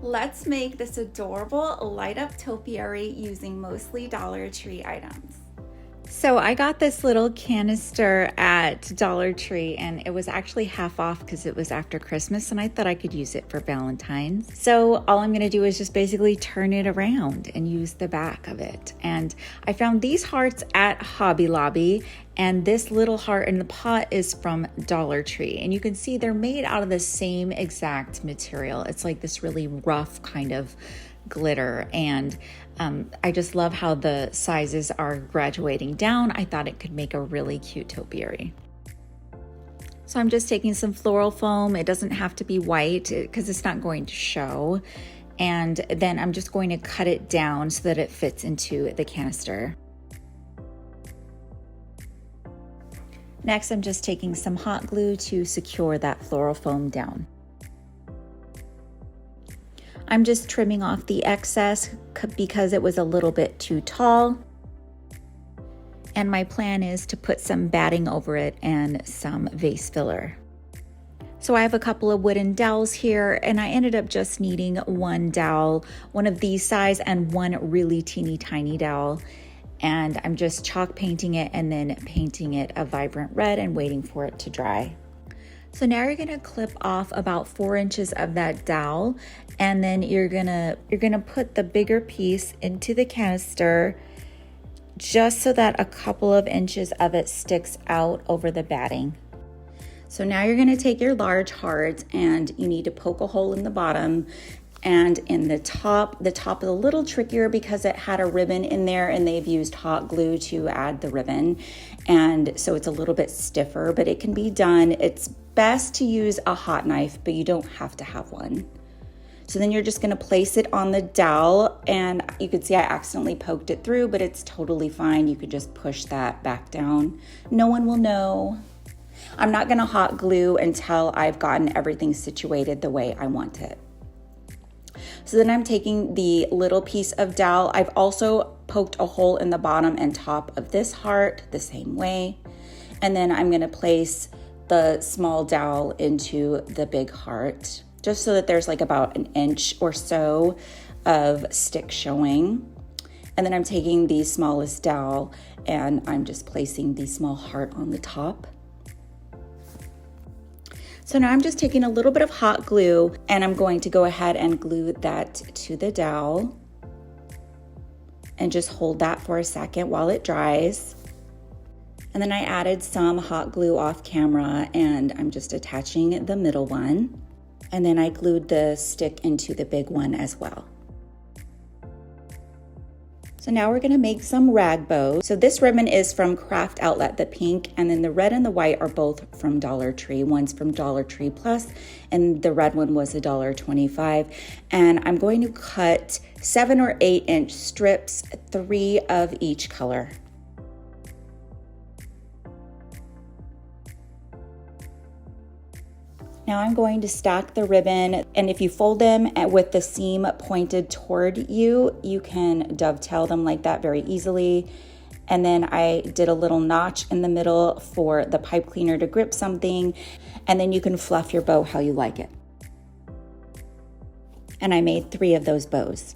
Let's make this adorable light up topiary using mostly Dollar Tree items. So I got this little canister at Dollar Tree and it was actually half off because it was after Christmas and I thought I could use it for Valentine's. So all I'm gonna do is just basically turn it around and use the back of it. And I found these hearts at Hobby Lobby, and this little heart in the pot is from Dollar Tree. And you can see they're made out of the same exact material. It's like this really rough kind of glitter, and I just love how the sizes are graduating down. I thought it could make a really cute topiary. So I'm just taking some floral foam. It doesn't have to be white because it's not going to show. And then I'm just going to cut it down so that it fits into the canister. Next, I'm just taking some hot glue to secure that floral foam down. I'm just trimming off the excess because it was a little bit too tall. And my plan is to put some batting over it and some vase filler. So I have a couple of wooden dowels here, and I ended up just needing one dowel, one of these size, and one really teeny tiny dowel. And I'm just chalk painting it and then painting it a vibrant red and waiting for it to dry. So now you're gonna clip off about 4 inches of that dowel, and then you're gonna put the bigger piece into the canister just so that a couple of inches of it sticks out over the batting. So now you're gonna take your large heart and you need to poke a hole in the bottom, and in the top is a little trickier because it had a ribbon in there and they've used hot glue to add the ribbon. And so it's a little bit stiffer, but it can be done. It's best to use a hot knife, but you don't have to have one. So then you're just gonna place it on the dowel, and you can see I accidentally poked it through, but it's totally fine. You could just push that back down. No one will know. I'm not gonna hot glue until I've gotten everything situated the way I want it. So then I'm taking the little piece of dowel. I've also poked a hole in the bottom and top of this heart the same way. And then I'm gonna place the small dowel into the big heart, just so that there's like about 1 inch or so of stick showing. And then I'm taking the smallest dowel and I'm just placing the small heart on the top. So now I'm just taking a little bit of hot glue and I'm going to go ahead and glue that to the dowel and just hold that for a second while it dries. And then I added some hot glue off camera and I'm just attaching the middle one. And then I glued the stick into the big one as well. So now we're gonna make some rag bows. So this ribbon is from Craft Outlet, the pink, and then the red and the white are both from Dollar Tree. One's from Dollar Tree Plus, and the red one was $1.25. And I'm going to cut 7 or 8 inch strips, 3 of each color. Now I'm going to stack the ribbon, and if you fold them with the seam pointed toward you, you can dovetail them like that very easily. And then I did a little notch in the middle for the pipe cleaner to grip something, and then you can fluff your bow how you like it. And I made 3 of those bows.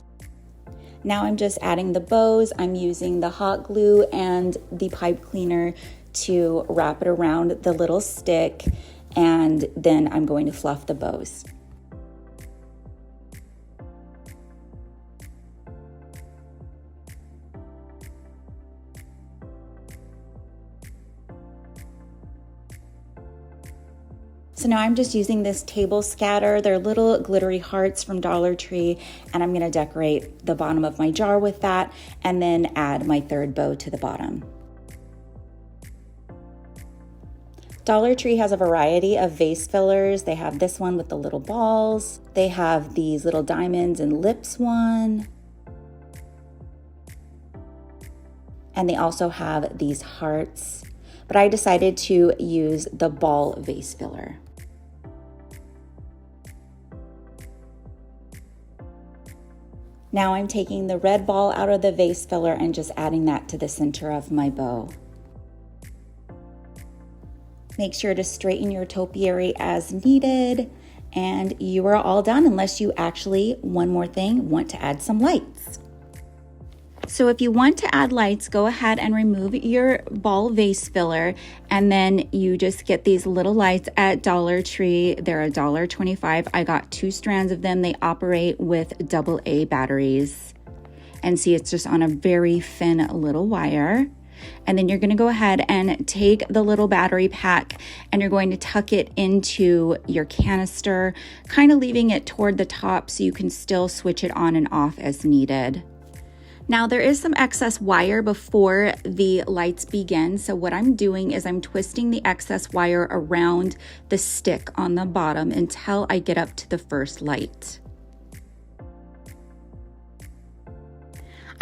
Now I'm just adding the bows. I'm using the hot glue and the pipe cleaner to wrap it around the little stick, and then I'm going to fluff the bows. So now I'm just using this table scatter. They're little glittery hearts from Dollar Tree, and I'm gonna decorate the bottom of my jar with that and then add my 3rd bow to the bottom. Dollar Tree has a variety of vase fillers. They have this one with the little balls. They have these little diamonds and lips one. And they also have these hearts. But I decided to use the ball vase filler. Now I'm taking the red ball out of the vase filler and just adding that to the center of my bow. Make sure to straighten your topiary as needed And you are all done unless you actually, one more thing, want to add some lights. So if you want to add lights, go ahead and remove your ball vase filler, and then you just get these little lights at Dollar Tree. They're $1.25. I got 2 strands of them. They operate with AA batteries. And see, it's just on a very thin little wire. And then you're going to go ahead and take the little battery pack and you're going to tuck it into your canister, kind of leaving it toward the top so you can still switch it on and off as needed. Now there is some excess wire before the lights begin, so what I'm doing is I'm twisting the excess wire around the stick on the bottom until I get up to the first light.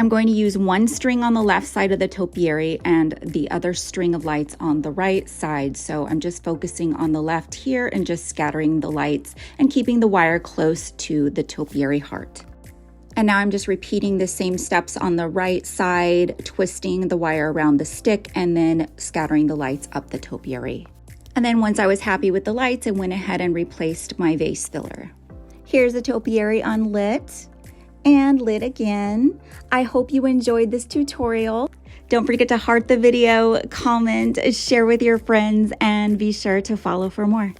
I'm going to use one string on the left side of the topiary and the other string of lights on the right side. So I'm just focusing on the left here and just scattering the lights and keeping the wire close to the topiary heart. And now I'm just repeating the same steps on the right side, twisting the wire around the stick and then scattering the lights up the topiary. And then once I was happy with the lights, I went ahead and replaced my vase filler. Here's the topiary unlit and lit again. I hope you enjoyed this tutorial. Don't forget to heart the video, comment, share with your friends, and be sure to follow for more.